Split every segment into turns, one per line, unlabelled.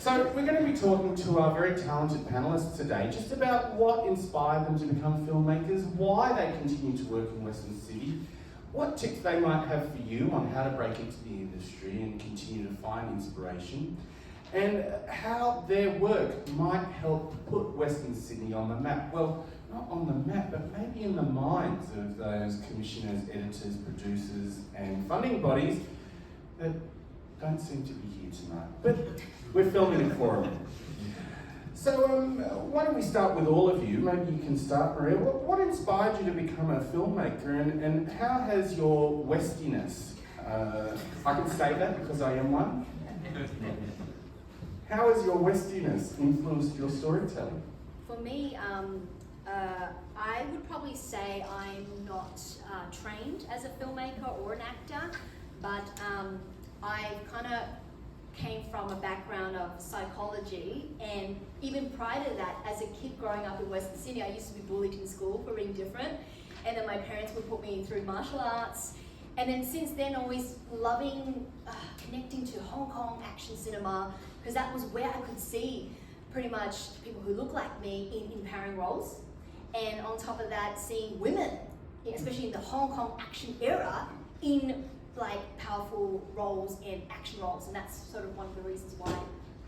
So we're going to be talking to our very talented panellists today just about what inspired them to become filmmakers, why they continue to work in Western Sydney, what tips they might have for you on how to break into the industry and continue to find inspiration, and how their work might help put Western Sydney on the map. Well, not on the map, but maybe in the minds of those commissioners, editors, producers and funding bodies that don't seem to be here tonight. But we're filming it for them. So why don't we start with all of you? Maybe you can start, Maria. What inspired you to become a filmmaker, and how has your Westiness, I can say that because I am one, how has your Westiness influenced your storytelling?
For me, I would probably say I'm not trained as a filmmaker or an actor, but I kind of came from a background of psychology, and even prior to that, as a kid growing up in Western Sydney, I used to be bullied in school for being different, and then my parents would put me through martial arts, and then since then always loving connecting to Hong Kong action cinema, because that was where I could see pretty much people who look like me in empowering roles, and on top of that, seeing women, especially in the Hong Kong action era, in like powerful roles and action roles, and that's sort of one of the reasons why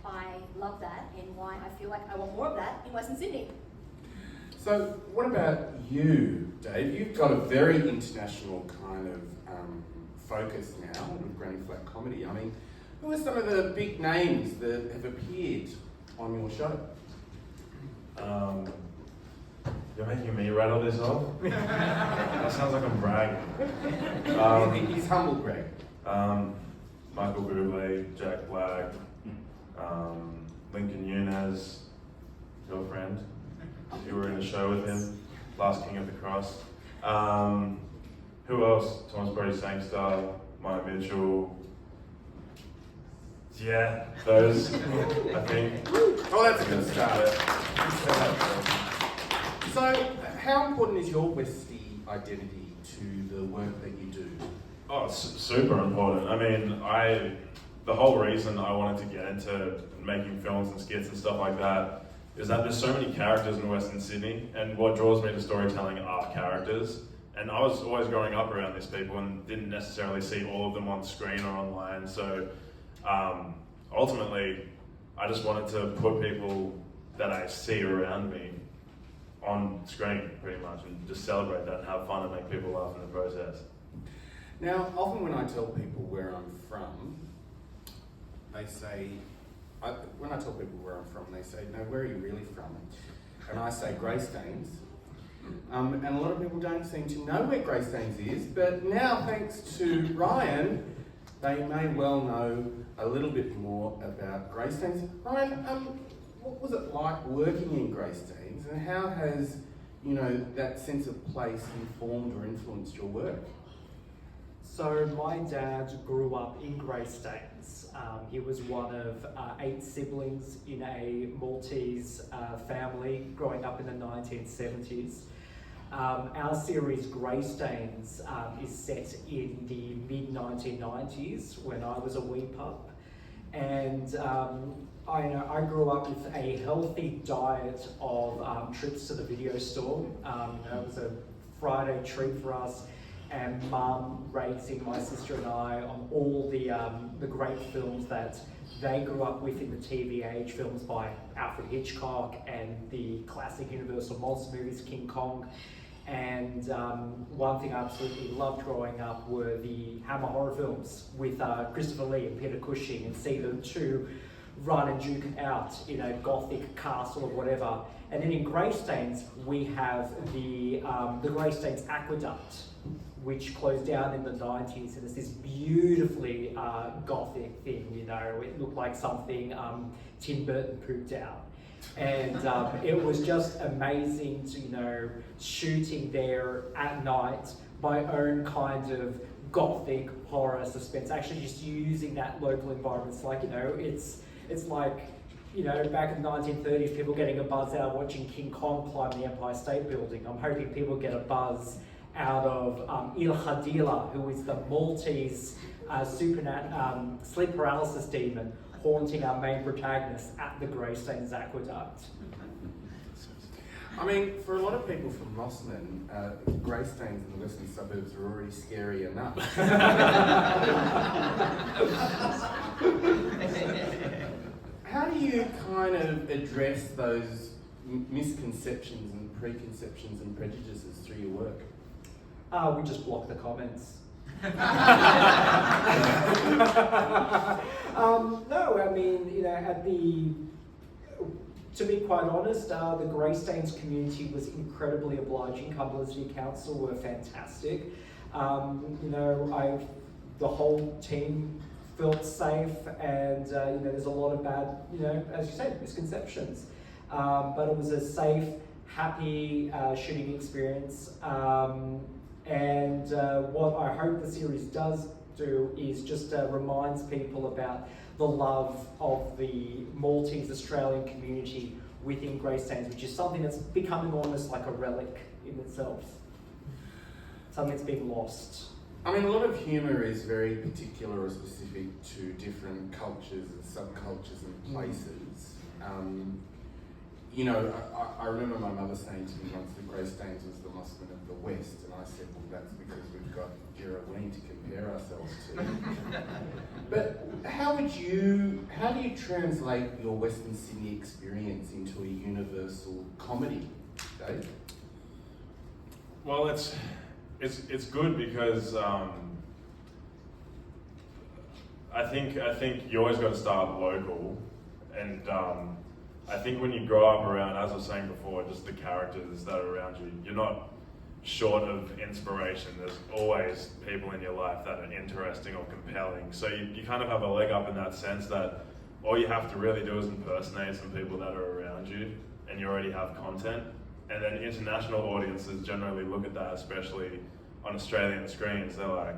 I love that and why I feel like I want more of that in Western Sydney.
So what about you, Dave? You've got a very international kind of focus now with Granny Flat Comedy. I mean, who are some of the big names that have appeared on your show?
You're making me rattle this off? That sounds like I'm bragging.
He's humble, Greg.
Michael Bublé, Jack Black, Lincoln Younes, girlfriend, if you were in a show with him, Last King of the Cross. Who else? Thomas Brody Sangster, Maya Mitchell. Yeah, those, I think.
Oh, that's a good start. So, how important is your Westie identity to the work that you do?
Oh, it's super important. I mean, the whole reason I wanted to get into making films and skits and stuff like that is that there's so many characters in Western Sydney, and what draws me to storytelling are characters. And I was always growing up around these people and didn't necessarily see all of them on screen or online. So ultimately, I just wanted to put people that I see around me on screen, pretty much, and just celebrate that and have fun and make people laugh in the process.
Now, often when I tell people where I'm from, they say, when I tell people where I'm from, they say, no, where are you really from? And I say Greystanes. And a lot of people don't seem to know where Greystanes is, but now, thanks to Ryan, they may well know a little bit more about Greystanes. Ryan, what was it like working in Greystanes, and how has, that sense of place informed or influenced your work?
So my dad grew up in Greystanes. He was one of 8 siblings in a Maltese family growing up in the 1970s. Our series Greystanes is set in the mid-1990s when I was a wee pup. And I grew up with a healthy diet of trips to the video store. It was a Friday treat for us, and Mum raising my sister and I on all the great films that they grew up with in the TV age, films by Alfred Hitchcock and the classic Universal monster movies, King Kong. And one thing I absolutely loved growing up were the Hammer horror films with Christopher Lee and Peter Cushing, and see the two run and duke it out in a gothic castle or whatever. And then in Greystanes, we have the Greystanes Aqueduct, which closed down in the 90s, and it's this beautifully gothic thing, it looked like something Tim Burton pooped out. And it was just amazing to, shooting there at night, my own kind of gothic horror suspense, actually just using that local environment. It's like, it's like, back in the 1930s, people getting a buzz out of watching King Kong climb the Empire State Building. I'm hoping people get a buzz out of Il Hadila, who is the Maltese sleep paralysis demon haunting our main protagonist at the Greystanes Aqueduct.
I mean, for a lot of people from Mosman, Greystanes in the western suburbs are already scary enough. How do you kind of address those misconceptions and preconceptions and prejudices through your work?
We just block the comments. No, I mean, you know, to be quite honest, the Greystanes community was incredibly obliging. Cumberland City Council were fantastic. You know, the whole team felt safe, and you know, there's a lot of bad, you know, as you said, misconceptions. But it was a safe, happy shooting experience. And what I hope the series does do is just reminds people about the love of the Maltese Australian community within Greystanes, which is something that's becoming almost like a relic in itself. Something that's been lost.
I mean, a lot of humour is very particular or specific to different cultures and subcultures and places. You know, I remember my mother saying to me once that Greystanes was the Mosman of the West, and I said, well, that's because we've got Geraldine to compare ourselves to. But how do you translate your Western Sydney experience into a universal comedy, Dave?
Well, it's good because I think you always got to start local, and I think when you grow up around, as I was saying before, just the characters that are around you, you're not short of inspiration. There's always people in your life that are interesting or compelling. So you kind of have a leg up in that sense that all you have to really do is impersonate some people that are around you, and you already have content. And then international audiences generally look at that, especially on Australian screens. They're like,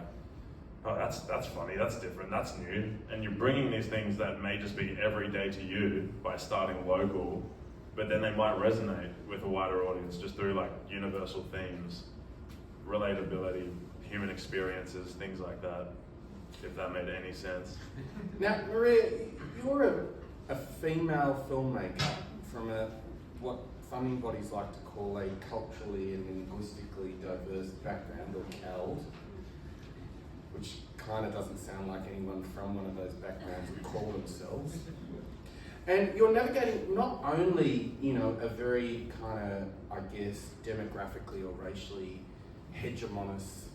oh, that's funny, that's different, that's new. And you're bringing these things that may just be everyday to you by starting local, but then they might resonate with a wider audience just through like universal themes, relatability, human experiences, things like that, if that made any sense.
Now, Maria, you're a female filmmaker from what funding bodies like to call a culturally and linguistically diverse background, or CALD, which kind of doesn't sound like anyone from one of those backgrounds would call themselves. And you're navigating not only, you know, a very kind of, I guess, demographically or racially hegemonous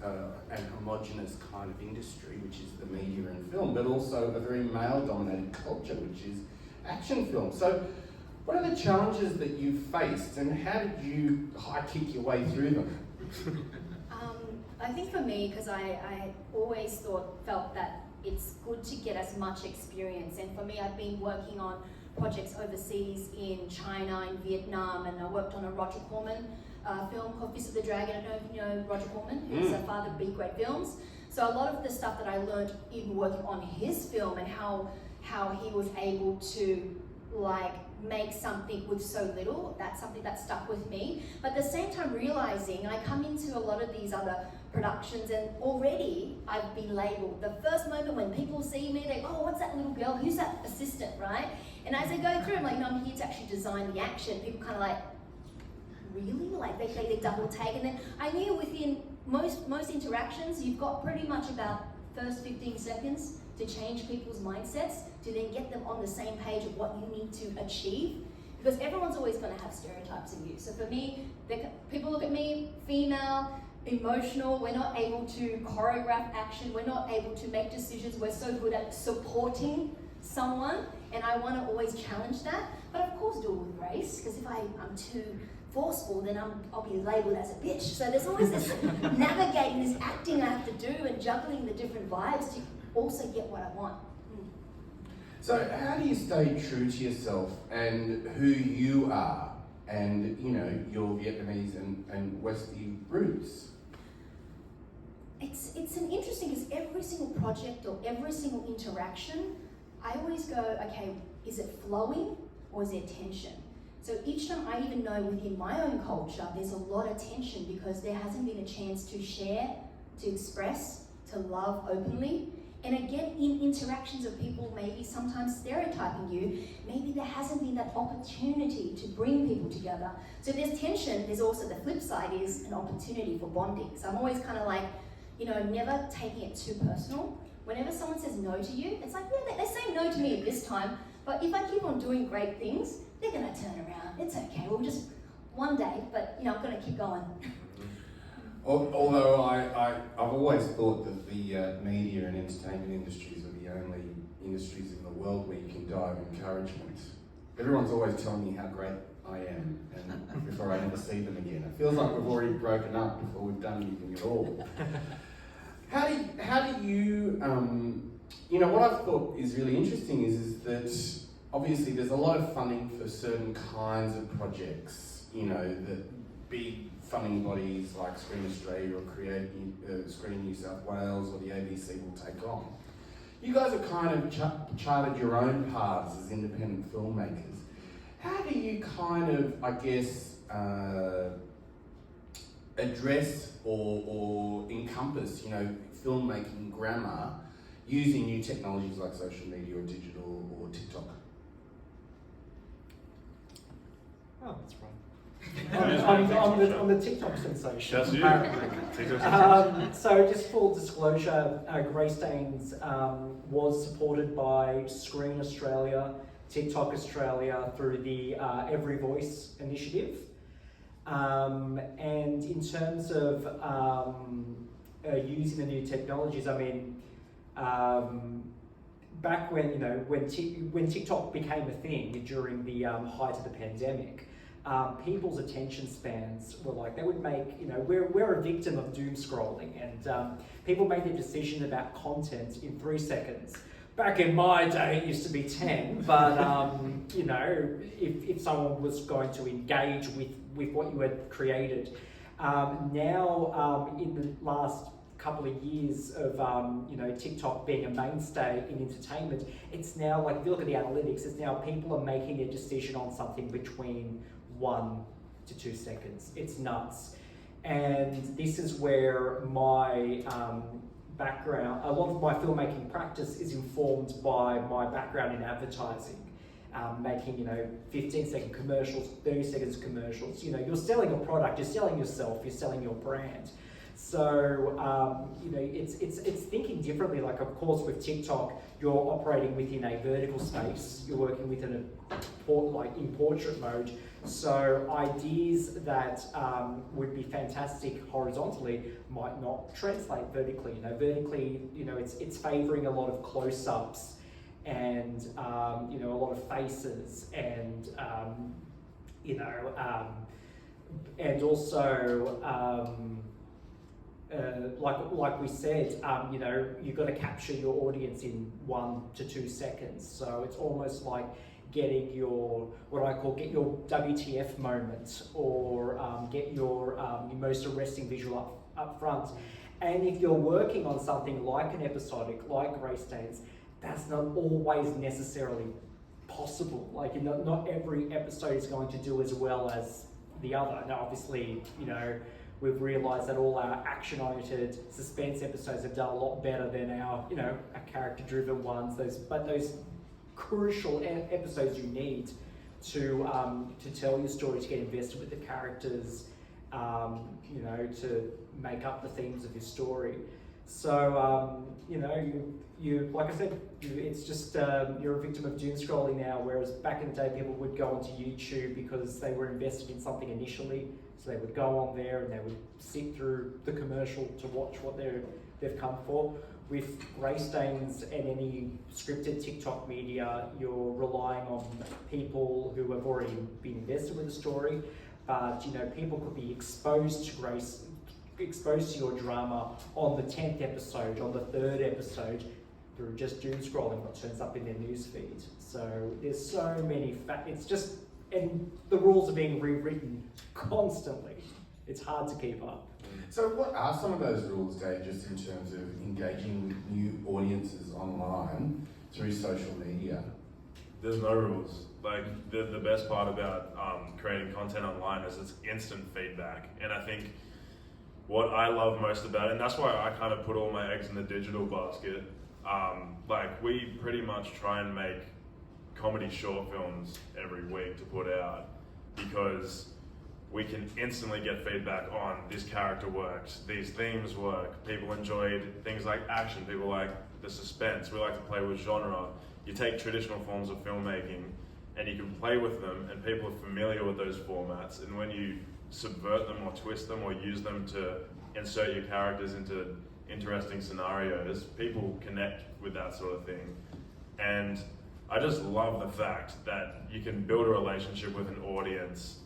and homogenous kind of industry, which is the media and film, but also a very male-dominated culture, which is action film. So what are the challenges that you faced, and how did you high-kick your way through them?
I think for me, because I always felt that it's good to get as much experience, and for me, I've been working on projects overseas in China, in Vietnam, and I worked on a Roger Corman film called Fist of the Dragon. I don't know if you know Roger Corman, who's a father of big great films. So a lot of the stuff that I learned in working on his film and how he was able to like make something with so little, that's something that stuck with me. But at the same time realizing I come into a lot of these other productions and already I've been labelled. The first moment when people see me, they go, oh, what's that little girl? Who's that assistant, right? And as I go through, I'm like, no, I'm here to actually design the action. People kind of like, really? Like they double take. And then I knew within most interactions, you've got pretty much about first 15 seconds to change people's mindsets, to then get them on the same page of what you need to achieve. Because everyone's always going to have stereotypes of you. So for me, people look at me, female, emotional, we're not able to choreograph action, we're not able to make decisions, we're so good at supporting someone, and I want to always challenge that, but of course do it with grace, because if I'm too forceful, then I'll be labelled as a bitch. So there's always this navigating, this acting I have to do, and juggling the different vibes to also get what I want.
So how do you stay true to yourself and who you are, and you know, your Vietnamese and Westie roots?
It's an interesting, because every single project or every single interaction, I always go, okay, is it flowing or is there tension? So each time I even know within my own culture, there's a lot of tension because there hasn't been a chance to share, to express, to love openly. And again, in interactions of people maybe sometimes stereotyping you, maybe there hasn't been that opportunity to bring people together. So there's tension, there's also the flip side is an opportunity for bonding. So I'm always kind of like, never taking it too personal. Whenever someone says no to you, it's like, yeah, they say no to me at this time, but if I keep on doing great things, they're gonna turn around. It's okay, we'll just one day, but I'm gonna keep going.
Although I've always thought that the media and entertainment industries are the only industries in the world where you can die of encouragement. Everyone's always telling me how great I am, and before I never see them again. It feels like we've already broken up before we've done anything at all. How do you, what I've thought is really interesting is that obviously there's a lot of funding for certain kinds of projects, that big funding bodies like Screen Australia or Screen New South Wales or the ABC will take on. You guys have kind of charted your own paths as independent filmmakers. How do you kind of, address or encompass, filmmaking grammar using new technologies like social media or digital or TikTok?
Oh, that's right. on the TikTok sensation.
That's you.
Apparently. So just full disclosure, Greystains was supported by Screen Australia, TikTok Australia through the Every Voice initiative. And in terms of using the new technologies, back when when TikTok became a thing during the height of the pandemic, people's attention spans were like, they would make, we're a victim of doom scrolling, and people made their decision about content in 3 seconds. Back in my day, it used to be 10, but if someone was going to engage with what you had created, now in the last couple of years of TikTok being a mainstay in entertainment, it's now like, if you look at the analytics, it's now people are making a decision on something between 1 to 2 seconds. It's nuts. And this is where my background, a lot of my filmmaking practice is informed by my background in advertising, making 15-second commercials, 30 seconds commercials. You're selling a product, you're selling yourself, you're selling your brand. So it's thinking differently. Like, of course, with TikTok, you're operating within a vertical space. You're working within in portrait mode. So ideas that would be fantastic horizontally might not translate vertically. Vertically, it's favouring a lot of close-ups and a lot of faces and and also. Like we said, you've got to capture your audience in 1 to 2 seconds. So it's almost like getting your, get your WTF moment, or get your most arresting visual up front. And if you're working on something like an episodic, like Greystains, that's not always necessarily possible. Like, not every episode is going to do as well as the other. Now, obviously, we've realised that all our action-oriented suspense episodes have done a lot better than our, our character-driven ones. Those crucial episodes you need to tell your story, to get invested with the characters, to make up the themes of your story. So, you like I said, it's just you're a victim of doom scrolling now. Whereas back in the day, people would go onto YouTube because they were invested in something initially. So they would go on there and they would sit through the commercial to watch what they've come for. With Greystains and any scripted TikTok media, you're relying on people who have already been invested with the story. But people could be exposed to your drama on the 10th episode, on the 3rd episode, through just doom scrolling what turns up in their newsfeed. So there's so many and the rules are being rewritten constantly. It's hard to keep up.
So what are some of those rules, Dave, just in terms of engaging with new audiences online through social media?
There's no rules. Like, the best part about creating content online is it's instant feedback. And I think what I love most about it, and that's why I kind of put all my eggs in the digital basket, Like we pretty much try and make comedy short films every week to put out because we can instantly get feedback on this character works, these themes work, people enjoyed things like action, people like the suspense, we like to play with genre. You take traditional forms of filmmaking and you can play with them and people are familiar with those formats, and when you subvert them or twist them or use them to insert your characters into interesting scenarios, people connect with that sort of thing. And I just love the fact that you can build a relationship with an audience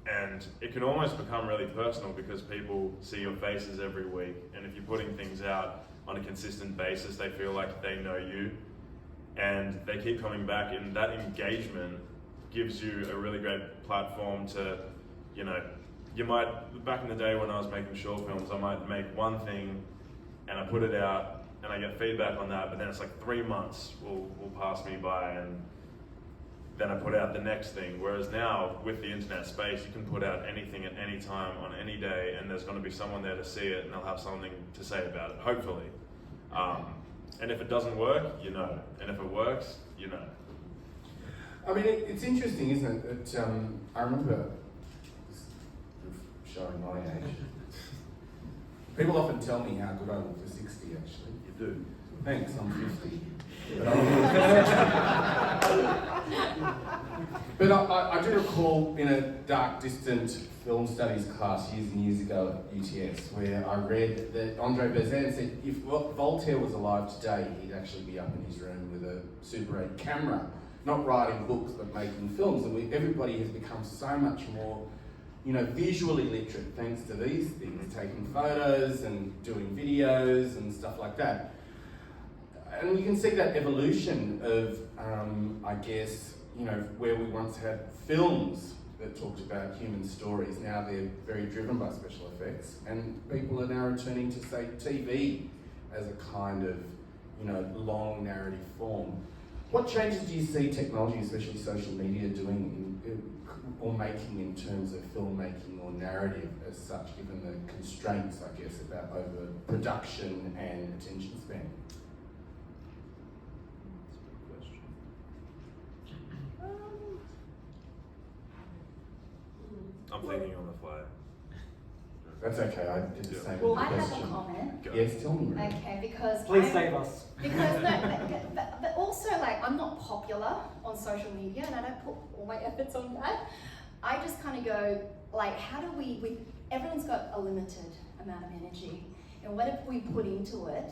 and it can almost become really personal because people see your faces every week, and if you're putting things out on a consistent basis, they feel like they know you and they keep coming back, and that engagement gives you a really great platform to, you know, you might, back in the day when I was making short films, I might make one thing and I put it out and I get feedback on that, but then it's like 3 months will pass me by and then I put out the next thing. Whereas now, with the internet space, you can put out anything at any time, on any day, and there's going to be someone there to see it and they'll have something to say about it, hopefully. And if it doesn't work, you know. And if it works, you know.
I mean, it's interesting, isn't it? That I remember showing my age. People often tell me how good I look for 60, actually.
You do.
Thanks, I'm 50. But I do recall in a dark, distant film studies class years and years ago at UTS, where I read that Andre Bazin said if Voltaire was alive today, he'd actually be up in his room with a Super 8 camera, not writing books but making films. And everybody has become so much more, you know, visually literate thanks to these things, taking photos and doing videos and stuff like that. And you can see that evolution of, I guess, you know, where we once had films that talked about human stories, now they're very driven by special effects, and people are now returning to, say, TV as a kind of, you know, long narrative form. What changes do you see technology, especially social media, doing or making in terms of filmmaking or narrative as such, given the constraints, I guess, about over production and attention span?
I'm thinking on the fly.
That's okay, I did the same
Well,
with the
I have
question.
a comment.
Go.
Yes, tell me. Maria.
Okay, because
Please save us.
Because but also, like, I'm not popular on social media, and I don't put all my efforts on that. I just kind of go, like, how do we everyone's got a limited amount of energy, and what if we put into it?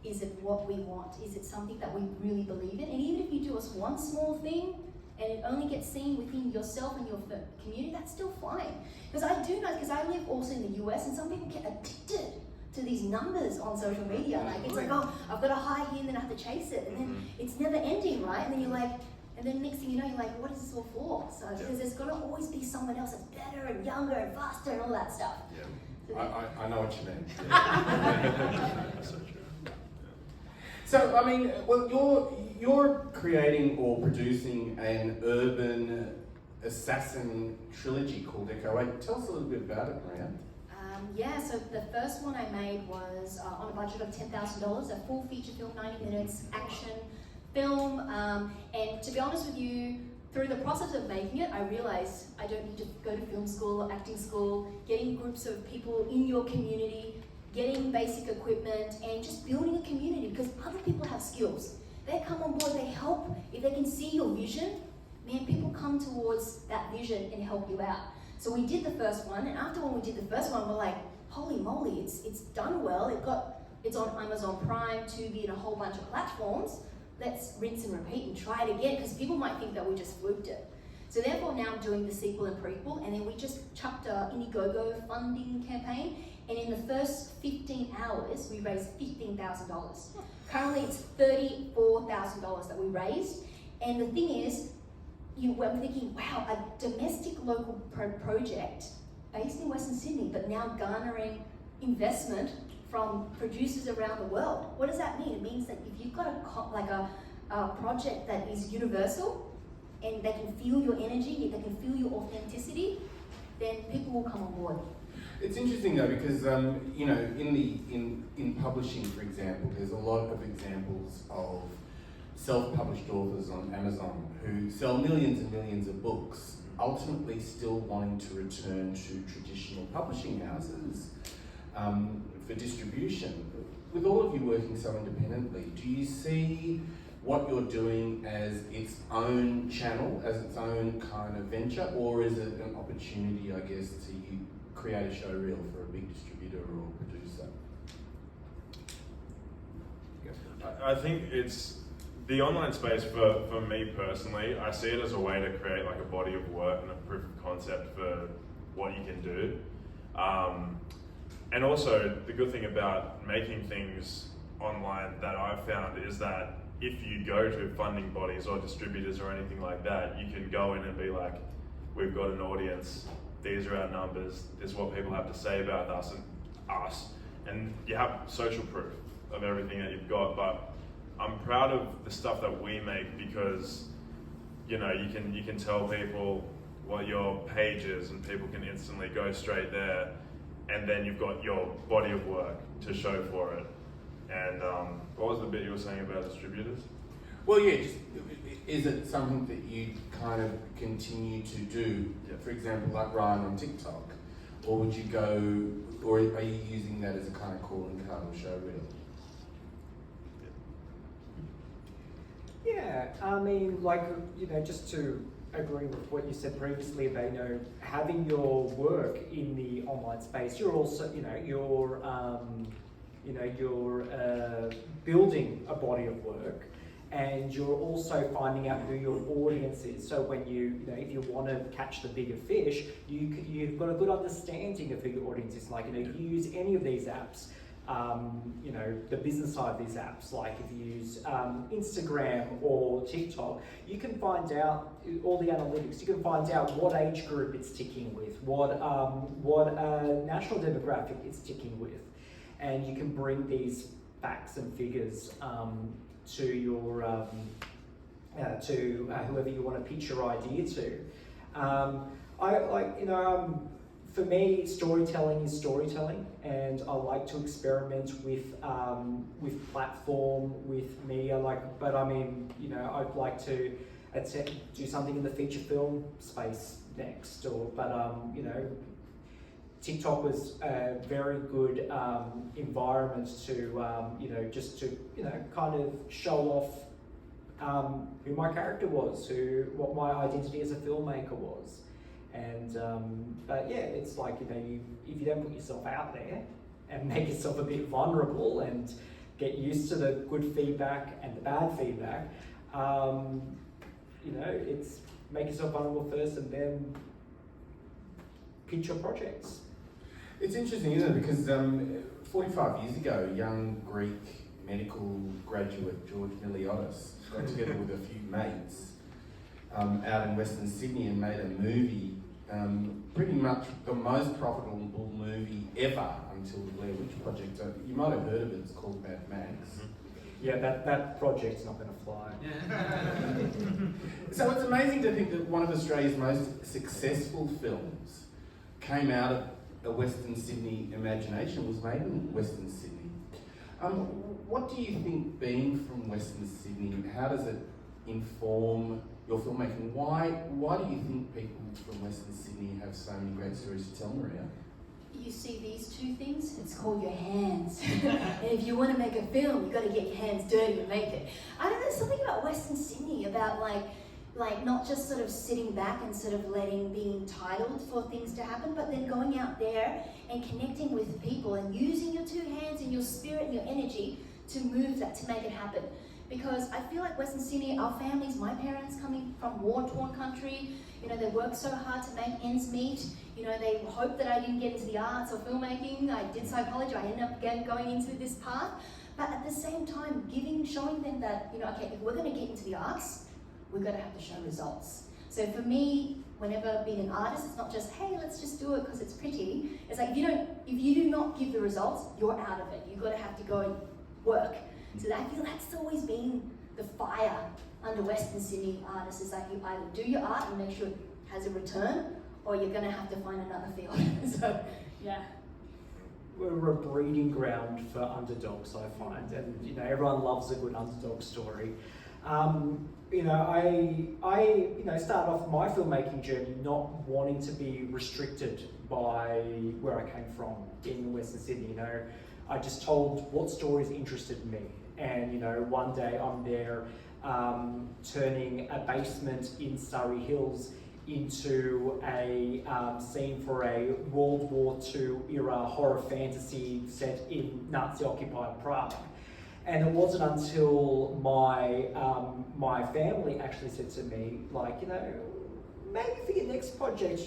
Is it what we want? Is it something that we really believe in? And even if you do us one small thing, and it only gets seen within yourself and your community, that's still fine. Because I do know, because I live also in the US, and some people get addicted to these numbers on social media. Like, it's like, oh, I've got a high here, and then I have to chase it, and then it's never ending, right? And then you're like, and then next thing you know, you're like, what is this all for? So, because there's got to always be someone else that's better and younger and faster and all that stuff.
Yeah.
So
I know what you mean.
That's so true.
So, I mean, well, you're creating or producing an urban assassin trilogy called Echo 8. Tell us a little bit about it, Maria.
Yeah, so the first one I made was on a budget of $10,000, a full feature film, 90 minutes, action film. And to be honest with you, through the process of making it, I realized I don't need to go to film school or acting school, getting groups of people in your community, getting basic equipment, and just building a community, because other people have skills. They come on board, they help. If they can see your vision, man, people come towards that vision and help you out. So we did the first one, and after when we did the first one, we're like, holy moly, it's done well. It's on Amazon Prime, Tubi, and a whole bunch of platforms. Let's rinse and repeat and try it again, because people might think that we just fluked it. So therefore now I'm doing the sequel and prequel, and then we just chucked a Indiegogo funding campaign, and in the first 15 hours, we raised $15,000. Currently it's $34,000 that we raised, and the thing is, I'm thinking, wow, a domestic local project based in Western Sydney, but now garnering investment from producers around the world. What does that mean? It means that if you've got a project that is universal, and they can feel your energy, they can feel your authenticity, then people will come on board.
It's interesting though because you know in publishing, for example, there's a lot of examples of self-published authors on Amazon who sell millions and millions of books, ultimately still wanting to return to traditional publishing houses for distribution. With all of you working so independently, do you see what you're doing as its own channel, as its own kind of venture, or is it an opportunity, I guess, to create a show reel for a big distributor or producer?
I think it's the online space for me personally. I see it as a way to create like a body of work and a proof of concept for what you can do. And also the good thing about making things online that I've found is that if you go to funding bodies or distributors or anything like that, you can go in and be like, we've got an audience, these are our numbers, this is what people have to say about us, and you have social proof of everything that you've got. But I'm proud of the stuff that we make because, you know, you can tell people what your page is and people can instantly go straight there, and then you've got your body of work to show for it. And what was the bit you were saying about distributors?
Well, yeah, just, is it something that you kind of continue to do, for example, like Ryan on TikTok? Or would you go, or are you using that as a kind of calling card or show reel?
Yeah, I mean, like, you know, just to agree with what you said previously about, you know, having your work in the online space, you're also, you know, you're building a body of work, and you're also finding out who your audience is. So when you know, if you want to catch the bigger fish, you've got a good understanding of who your audience is. Like, you know, you use any of these apps. You know, the business side of these apps, like if you use Instagram or TikTok, you can find out all the analytics. You can find out what age group it's ticking with, what national demographic it's ticking with, and you can bring these facts and figures to your whoever you want to pitch your idea to. I like, you know. For me, storytelling is storytelling, and I like to experiment with platform, with media. But I mean, you know, I'd like to do something in the feature film space next. You know, TikTok was a very good environment to you know, just to, you know, kind of show off who my character was, what my identity as a filmmaker was. And but yeah, it's like, you know, if you don't put yourself out there and make yourself a bit vulnerable and get used to the good feedback and the bad feedback, you know, it's make yourself vulnerable first and then pitch your projects.
It's interesting, isn't it? Because 45 years ago, young Greek medical graduate George Miliotis got together with a few mates out in Western Sydney and made a movie, pretty much the most profitable movie ever until the Blair Witch Project. So you might have heard of it, it's called Mad Max.
Yeah, that project's not going to fly.
So it's amazing to think that one of Australia's most successful films came out of a Western Sydney imagination, was made in Western Sydney. What do you think, being from Western Sydney, how does it inform your filmmaking? Why do you think people from Western Sydney have so many great stories to tell, Maria?
You see these two things? It's called your hands. And if you want to make a film, you've got to get your hands dirty and make it. I don't know, there's something about Western Sydney, about like not just sort of sitting back and sort of being entitled for things to happen, but then going out there and connecting with people and using your two hands and your spirit and your energy to move that, to make it happen. Because I feel like Western Sydney, our families, my parents coming from war-torn country, you know, they worked so hard to make ends meet. You know, they hoped that I didn't get into the arts or filmmaking. I did psychology, I ended up going into this path. But at the same time, showing them that, you know, okay, if we're going to get into the arts, we're going to have to show results. So for me, whenever being an artist, it's not just, hey, let's just do it because it's pretty. It's like, if you do not give the results, you're out of it. You've got to have to go and work. So I feel that's always been the fire under Western Sydney artists, is that you either do your art and make sure it has a return, or you're going to have to find another field. So, yeah.
We're a breeding ground for underdogs, I find, and everyone loves a good underdog story. I started off my filmmaking journey not wanting to be restricted by where I came from in Western Sydney. I just told what stories interested me, and one day I'm there turning a basement in Surrey Hills into a scene for a World War II era horror fantasy set in Nazi-occupied Prague. And it wasn't until my family actually said to me, maybe for your next project,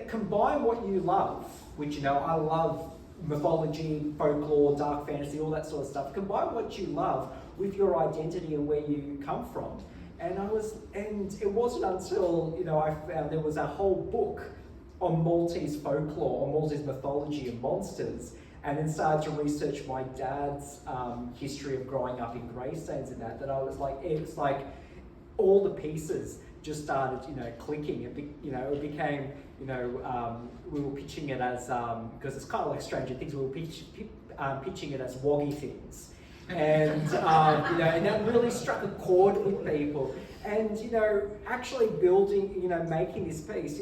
combine what you love, which I love mythology, folklore, dark fantasy, all that sort of stuff. Combine what you love with your identity and where you come from. And it wasn't until I found there was a whole book on Maltese folklore, on Maltese mythology and monsters, and then started to research my dad's history of growing up in Greystanes and that I was like, it's like all the pieces just started, clicking. It became, we were pitching it as, because it's kind of like Stranger Things, we were pitching it as woggy things. And, and that really struck a chord with people. And, actually building, making this piece,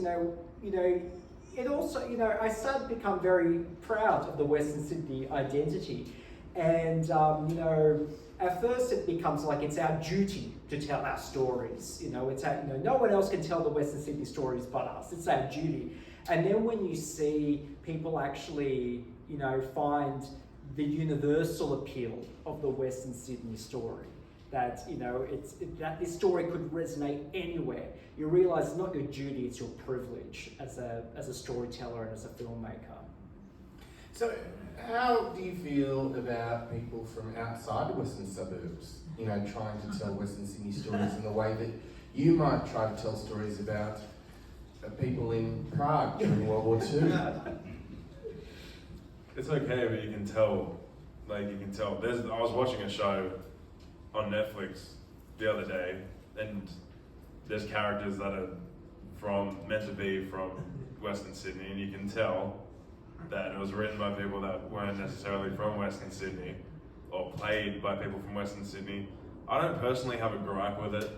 it also, I started to become very proud of the Western Sydney identity. And, at first it becomes like it's our duty to tell our stories. It's our, no one else can tell the Western Sydney stories but us. It's our duty. And then when you see people actually, find the universal appeal of the Western Sydney story, that that this story could resonate anywhere. You realise it's not your duty; it's your privilege as a storyteller and as a filmmaker.
So, how do you feel about people from outside the Western suburbs? Trying to tell Western Sydney stories in the way that you might try to tell stories about people in Prague during World War II.
It's okay, but you can tell. I was watching a show on Netflix the other day, and there's characters that are meant to be from Western Sydney, and you can tell that it was written by people that weren't necessarily from Western Sydney, or played by people from Western Sydney. I don't personally have a gripe with it,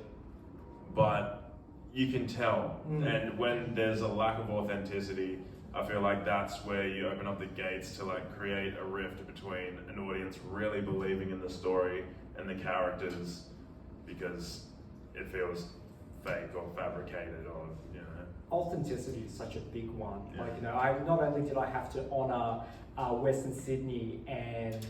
but you can tell. And when there's a lack of authenticity, I feel like that's where you open up the gates to create a rift between an audience really believing in the story and the characters, because it feels fake or fabricated, or
Authenticity is such a big one.
Yeah.
Not only did I have to honour Western Sydney and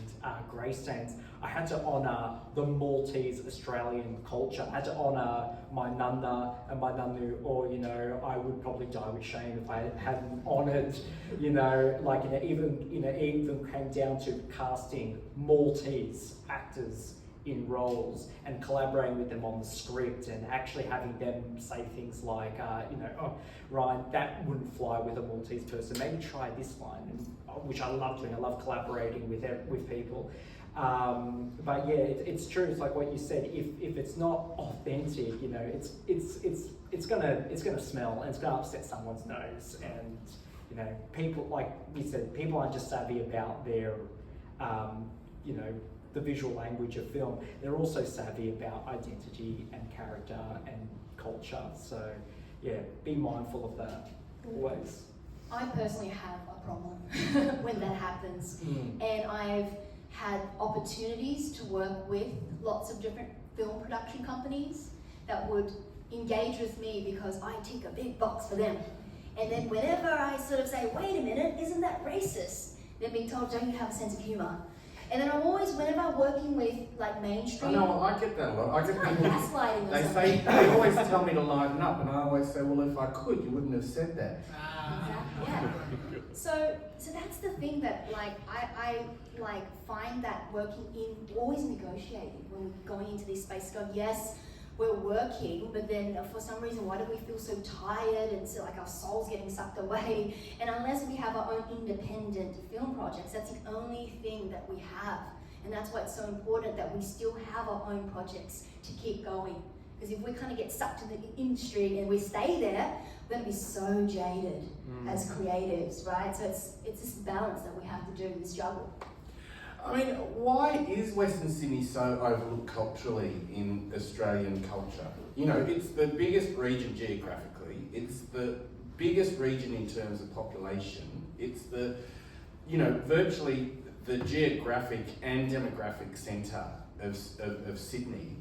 Greystanes, I had to honour the Maltese Australian culture. I had to honour my nana and my nanu, or I would probably die with shame if I hadn't honoured, even came down to casting Maltese actors in roles and collaborating with them on the script and actually having them say things like, oh, Ryan, that wouldn't fly with a Maltese person. Maybe try this line, which I love doing. I love collaborating with people. But yeah, it's true. It's like what you said. If it's not authentic, it's gonna smell and it's gonna upset someone's nose. And people, like we said, people aren't just savvy about their, the visual language of film. They're also savvy about identity and character and culture. So yeah, be mindful of that always.
I personally have a problem when that happens. And I've had opportunities to work with lots of different film production companies that would engage with me because I tick a big box for them. And then whenever I sort of say, wait a minute, isn't that racist? They're being told, don't you have a sense of humour? And then I'm always, whenever I'm working with mainstream...
I get that a lot. I get people,
gaslighting or
something. They always tell me to lighten up, and I always say, well, if I could, you wouldn't have said that.
Exactly, yeah. So that's the thing that I find that working in, always negotiating when we're going into this space, go, yes, we're working, but then for some reason, why do we feel so tired and so our soul's getting sucked away? And unless we have our own independent film projects, that's the only thing that we have. And that's why it's so important that we still have our own projects to keep going. Because if we kind of get sucked in the industry and we stay there, we're going to be so jaded as creatives, right? So it's this balance that we have to do, this juggle.
I mean, why is Western Sydney so overlooked culturally in Australian culture? You know, it's the biggest region geographically, it's the biggest region in terms of population, it's the, you know, virtually the geographic and demographic centre of Sydney.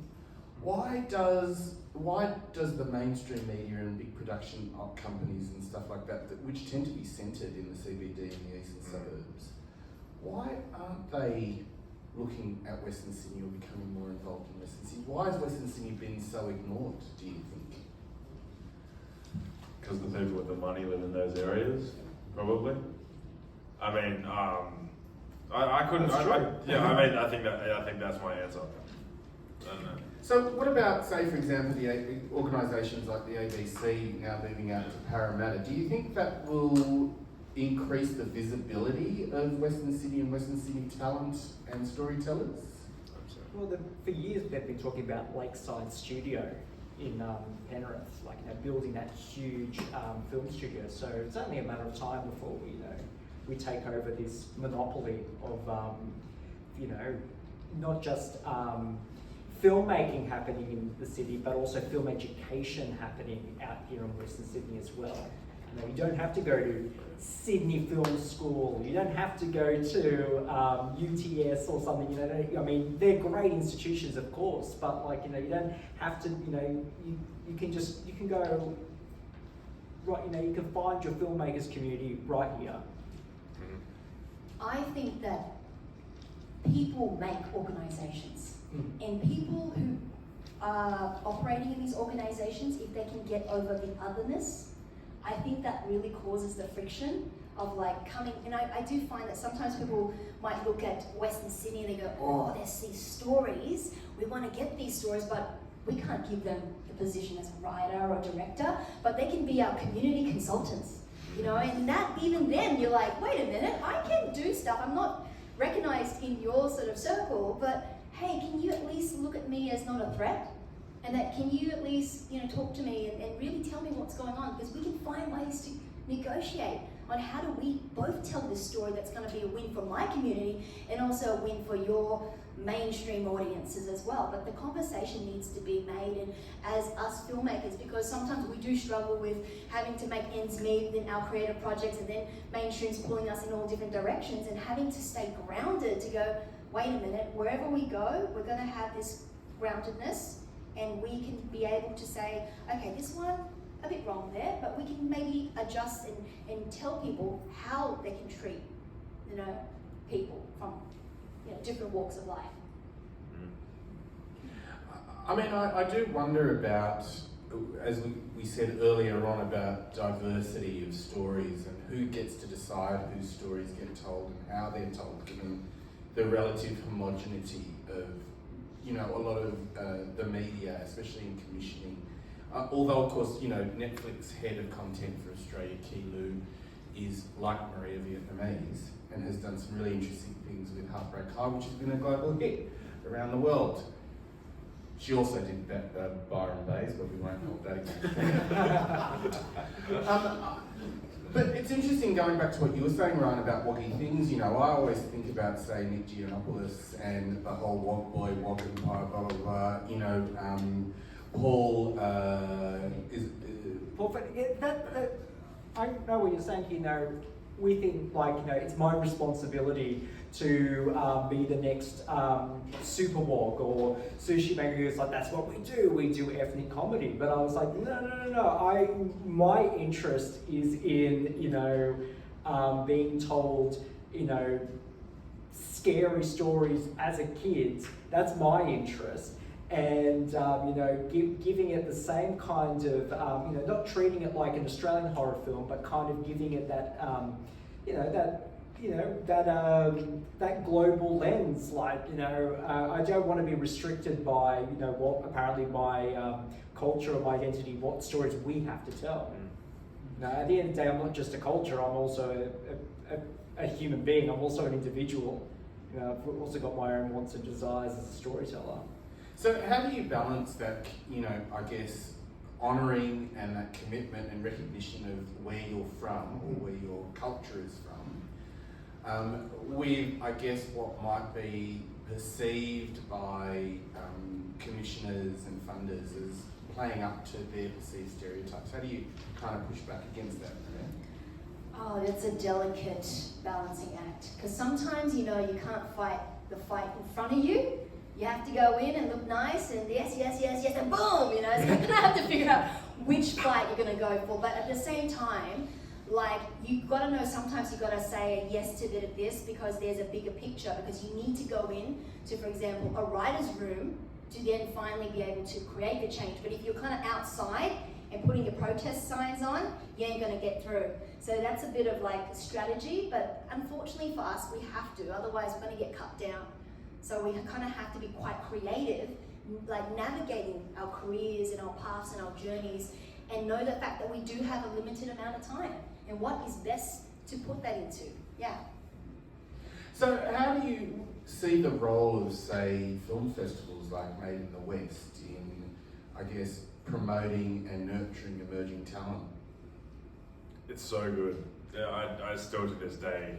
Why does the mainstream media and big production companies and stuff like that, which tend to be centred in the CBD and the eastern suburbs, why aren't they looking at Western Sydney or becoming more involved in Western Sydney? Why has Western Sydney been so ignored, do you think?
Because the people with the money live in those areas, probably. I mean, I couldn't. I think that's my answer. I don't know.
So what about, say, for example, the organisations like the ABC now moving out to Parramatta? Do you think that will increase the visibility of Western Sydney and Western Sydney talent and storytellers?
Well, for years they've been talking about Lakeside Studio in Penrith, like, you know, building that huge film studio. So it's only a matter of time before we take over this monopoly of not just filmmaking happening in the city, but also film education happening out here in Western Sydney as well. You know, you don't have to go to Sydney Film School. You don't have to go to UTS or something. You know, I mean, they're great institutions, of course, but like, you know, you don't have to. You know, you can go right. You know, you can find your filmmakers community right here.
I think that people make organisations, and people who are operating in these organisations, if they can get over the otherness, I think that really causes the friction of like coming, and I do find that sometimes people might look at Western Sydney and they go, oh, there's these stories, we want to get these stories, but we can't give them the position as a writer or director, but they can be our community consultants, you know, and that even then you're like, wait a minute, I can do stuff, I'm not recognised in your sort of circle, but hey, can you at least look at me as not a threat? And that can you at least, you know, talk to me and really tell me what's going on, because we can find ways to negotiate on how do we both tell this story that's going to be a win for my community and also a win for your mainstream audiences as well. But the conversation needs to be made, and as us filmmakers, because sometimes we do struggle with having to make ends meet within our creative projects, and then mainstream's pulling us in all different directions, and having to stay grounded to go, wait a minute, wherever we go, we're going to have this groundedness, and we can be able to say, okay, this one, a bit wrong there, but we can maybe adjust and tell people how they can treat, you know, people from, you know, different walks of life.
I mean, I do wonder about, as we said earlier on, about diversity of stories and who gets to decide whose stories get told and how they're told, given the relative homogeneity of, you know, a lot of the media, especially in commissioning. Although, of course, you know, Netflix head of content for Australia, Ki Lu, is like Maria Vietnamese and has done some really interesting things with Heartbreak High, which has been a global hit around the world. She also did Byron Bays, but we won't hold that against But it's interesting, going back to what you were saying, Ryan, about woggy things. You know, I always think about, say, Nick Giannopoulos and the whole Wog Boy, Wog Empire, blah, blah, blah. You know, Paul,
Paul, I know what you're saying. You know, we think like, you know, it's my responsibility to be the next Super Wog or Sushi Maker. It's like, that's what we do ethnic comedy. But I was like, no. My interest is in, you know, being told, you know, scary stories as a kid. That's my interest. And you know, giving it the same kind of, you know, not treating it like an Australian horror film, but kind of giving it that, that global lens. Like, you know, I don't want to be restricted by, you know, what apparently my culture or my identity, what stories we have to tell. You know, at the end of the day, I'm not just a culture. I'm also a human being. I'm also an individual. You know, I've also got my own wants and desires as a storyteller.
So how do you balance that, I guess, honouring and that commitment and recognition of where you're from or where your culture is from, with, I guess, what might be perceived by commissioners and funders as playing up to their perceived stereotypes? How do you kind of push back against that?
Oh, that's a delicate balancing act. Because sometimes, you can't fight the fight in front of you. You have to go in and look nice and yes, and boom, So you're gonna have to figure out which fight you're gonna go for. But at the same time, you've got to know sometimes you've got to say yes to this because there's a bigger picture, because you need to go in to, for example, a writer's room to then finally be able to create the change. But if you're kind of outside and putting your protest signs on, you ain't gonna get through. So that's a bit of strategy, but unfortunately for us, we have to, otherwise we're gonna get cut down. So we kind of have to be quite creative, navigating our careers and our paths and our journeys, and know the fact that we do have a limited amount of time, and what is best to put that into, yeah.
So how do you see the role of, say, film festivals like Made in the West in, I guess, promoting and nurturing emerging talent?
It's so good. Yeah, I still to this day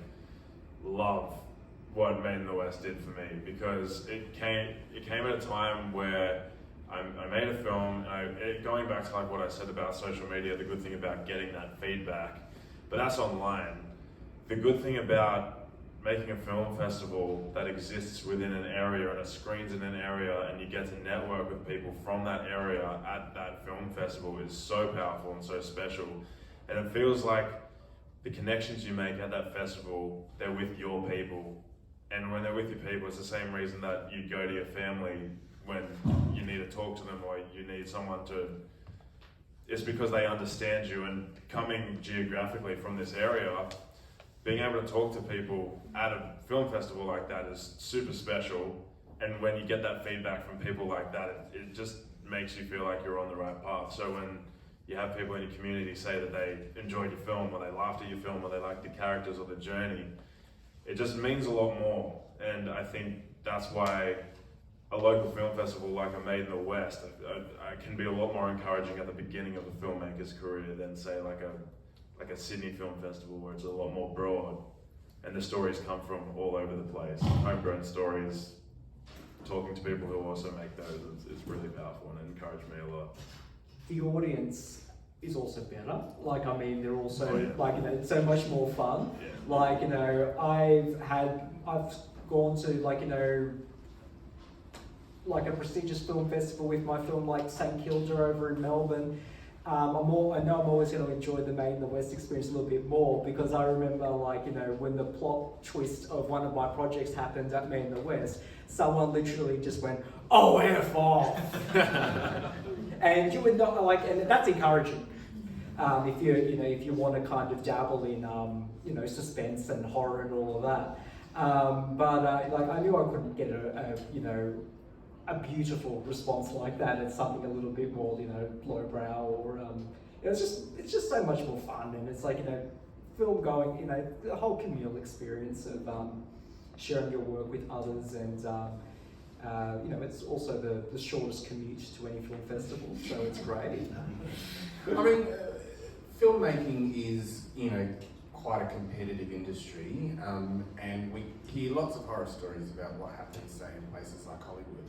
love what Made in the West did for me, because it came at a time where I made a film, and going back to what I said about social media, the good thing about getting that feedback, but that's online. The good thing about making a film festival that exists within an area and it screens in an area and you get to network with people from that area at that film festival is so powerful and so special. And it feels like the connections you make at that festival, they're with your people. And when they're with your people, it's the same reason that you go to your family when you need to talk to them or you need someone to, it's because they understand you. And coming geographically from this area, being able to talk to people at a film festival like that is super special. And when you get that feedback from people like that, it just makes you feel like you're on the right path. So when you have people in your community say that they enjoyed your film, or they laughed at your film, or they liked the characters or the journey, it just means a lot more. And I think that's why a local film festival like a Made in the West I can be a lot more encouraging at the beginning of a filmmaker's career than, say, like a Sydney Film Festival, where it's a lot more broad and the stories come from all over the place. Homegrown stories, talking to people who also make those, it's really powerful and it encouraged me a lot.
The audience is also better. They're also
yeah.
so much more fun.
Yeah.
I've gone to a prestigious film festival with my film, like St Kilda over in Melbourne. I know I'm always going to enjoy the Made in the West experience a little bit more, because I remember when the plot twist of one of my projects happened at Made in the West, someone literally just went, "Oh, F off!" And you would not and that's encouraging. If you want to kind of dabble in suspense and horror and all of that. I knew I couldn't get a beautiful response like that. It's something a little bit more lowbrow, or it's just so much more fun, and it's film going, the whole communal experience of sharing your work with others, and it's also the shortest commute to any film festival, so it's great.
I mean, filmmaking is, quite a competitive industry, and we hear lots of horror stories about what happens, say, in places like Hollywood.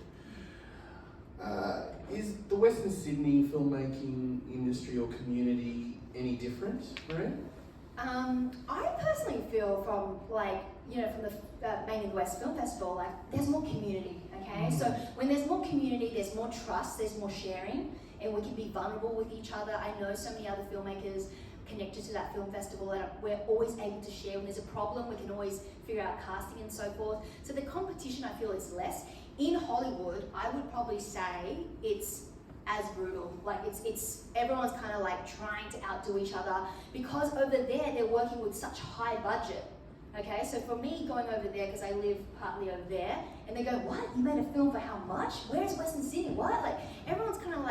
Is the Western Sydney filmmaking industry or community any different, Maria?
I personally feel from the Made in the West Film Festival, there's more community, okay? So when there's more community, there's more trust, there's more sharing, and we can be vulnerable with each other. I know so many other filmmakers connected to that film festival, and we're always able to share. When there's a problem, we can always figure out casting and so forth. So the competition, I feel, is less. In Hollywood, I would probably say it's as brutal. It's everyone's kind of trying to outdo each other, because over there they're working with such high budget. Okay, so for me going over there, because I live partly over there, and they go, "What? You made a film for how much? Where's Western Sydney? What?" Everyone's kind of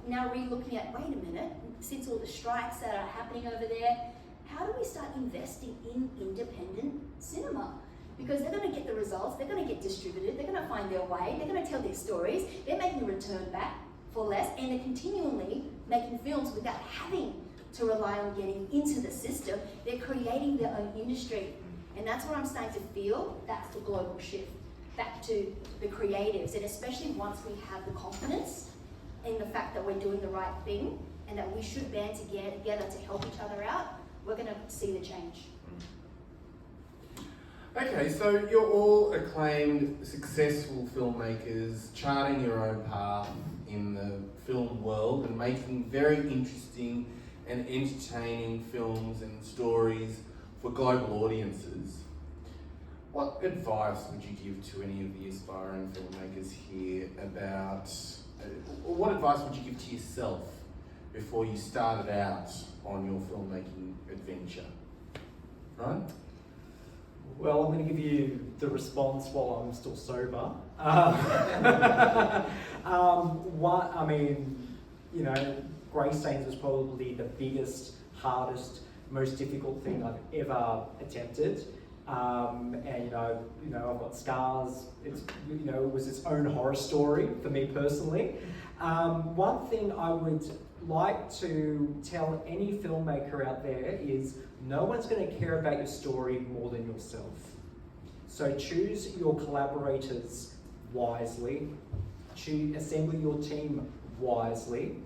now re-looking at, wait a minute, since all the strikes that are happening over there, how do we start investing in independent cinema? because they're going to get the results, they're going to get distributed, they're going to find their way, they're going to tell their stories, they're making a return back for less, and they're continually making films without having to rely on getting into the system. They're creating their own industry. And that's what I'm starting to feel. That's the global shift back to the creatives. And especially once we have the confidence in the fact that we're doing the right thing and that we should band together to help each other out, we're going to see the change.
Okay, so you're all acclaimed, successful filmmakers, charting your own path in the film world and making very interesting and entertaining films and stories for global audiences. What advice would you give to any of the aspiring filmmakers here about, or what advice would you give to yourself before you started out on your filmmaking adventure? Right?
Well, I'm going to give you the response while I'm still sober. Grey Stains was probably the biggest, hardest, most difficult thing I've ever attempted. I've got scars. It was its own horror story for me personally. One thing I would like to tell any filmmaker out there is no one's going to care about your story more than yourself. So choose your collaborators wisely. Assemble your team wisely.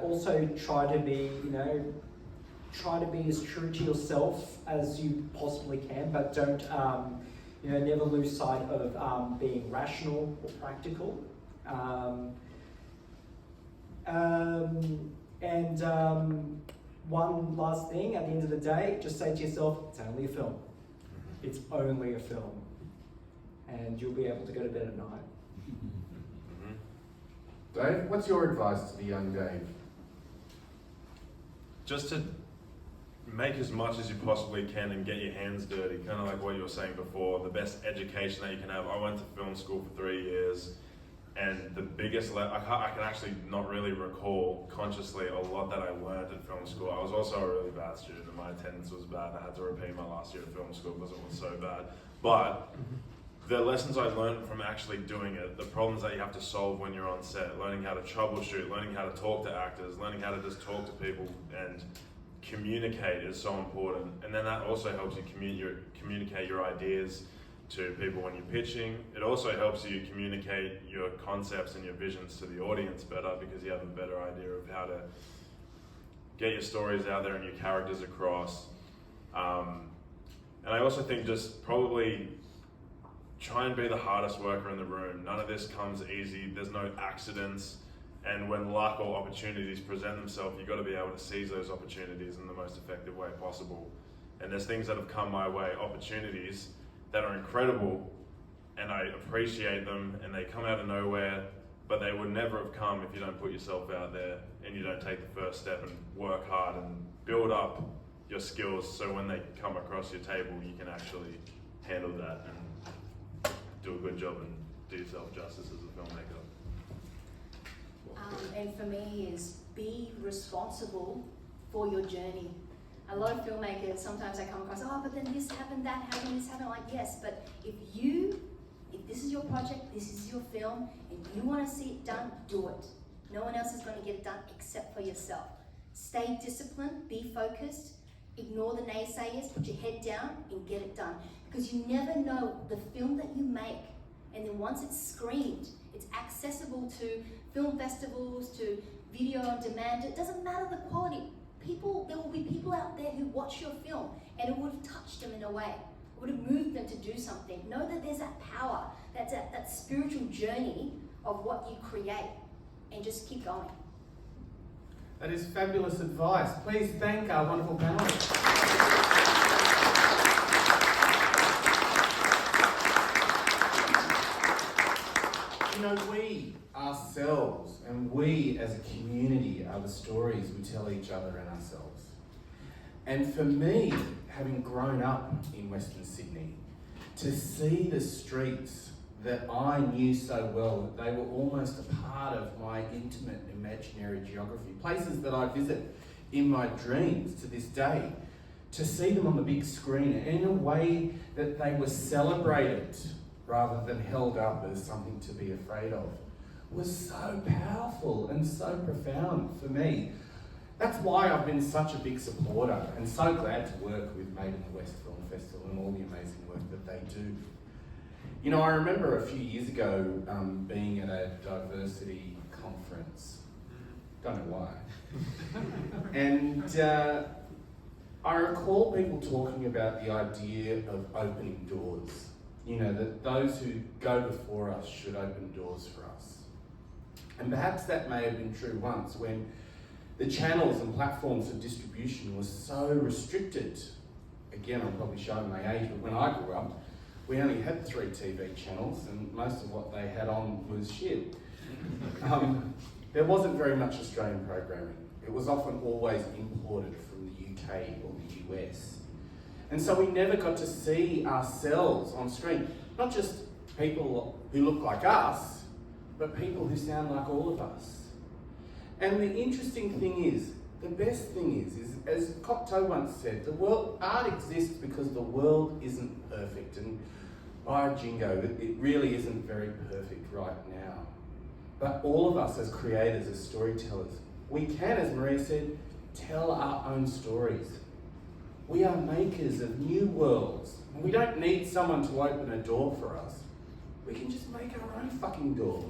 Also try to be as true to yourself as you possibly can, but don't, never lose sight of being rational or practical. One last thing, at the end of the day, just say to yourself, it's only a film. It's only a film. And you'll be able to go to bed at night.
Dave, what's your advice to the young Dave?
Just to make as much as you possibly can and get your hands dirty, kind of like what you were saying before, the best education that you can have. I went to film school for 3 years, and the biggest, I can actually not really recall consciously a lot that I learned at film school. I was also a really bad student and my attendance was bad. I had to repeat my last year of film school because it was so bad. But the lessons I learned from actually doing it, the problems that you have to solve when you're on set, learning how to troubleshoot, learning how to talk to actors, learning how to just talk to people and communicate is so important. And then that also helps you communicate your ideas to people when you're pitching. It also helps you communicate your concepts and your visions to the audience better because you have a better idea of how to get your stories out there and your characters across. And I also think just probably try and be the hardest worker in the room. None of this comes easy. There's no accidents. And when luck or opportunities present themselves, you've got to be able to seize those opportunities in the most effective way possible. And there's things that have come my way, opportunities that are incredible, and I appreciate them, and they come out of nowhere, but they would never have come if you don't put yourself out there and you don't take the first step and work hard and build up your skills so when they come across your table, you can actually handle that and do a good job and do yourself justice as a filmmaker.
And for me is be responsible for your journey. A lot of filmmakers, sometimes I come across, but then this happened, that happened, this happened, like yes, but if this is your project, this is your film, and you want to see it done, do it. No one else is going to get it done except for yourself. Stay disciplined, be focused, ignore the naysayers, put your head down and get it done. Because you never know the film that you make, and then once it's screened, it's accessible to film festivals, to video on demand, it doesn't matter the quality. There will be people out there who watch your film and it would have touched them in a way. It would have moved them to do something. Know that there's that power, that spiritual journey of what you create, and just keep going.
That is fabulous advice. Please thank our wonderful panelists. We ourselves and we as a community are the stories we tell each other and ourselves. And for me, having grown up in Western Sydney, to see the streets that I knew so well, that they were almost a part of my intimate imaginary geography, places that I visit in my dreams to this day, to see them on the big screen in a way that they were celebrated rather than held up as something to be afraid of was so powerful and so profound for me. That's why I've been such a big supporter and so glad to work with Made in the West Film Festival and all the amazing work that they do. You know, I remember a few years ago being at a diversity conference. Don't know why. And I recall people talking about the idea of opening doors. You know, that those who go before us should open doors for us. And perhaps that may have been true once when the channels and platforms of distribution were so restricted. Again, I'm probably showing my age, but when I grew up, we only had 3 TV channels and most of what they had on was shit. There wasn't very much Australian programming. It was often always imported from the UK or the US. And so we never got to see ourselves on screen. Not just people who look like us, but people who sound like all of us. And the interesting thing is, the best thing is as Cocteau once said, art exists because the world isn't perfect. And by jingo, it really isn't very perfect right now. But all of us as creators, as storytellers, we can, as Maria said, tell our own stories. We are makers of new worlds. And we don't need someone to open a door for us. We can just make our own fucking door.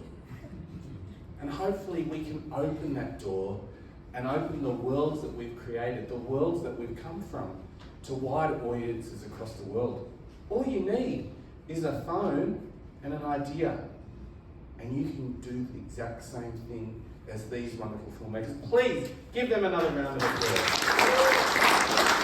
And hopefully we can open that door and open the worlds that we've created, the worlds that we've come from, to wide audiences across the world. All you need is a phone and an idea. And you can do the exact same thing as these wonderful filmmakers. Please give them another round of applause.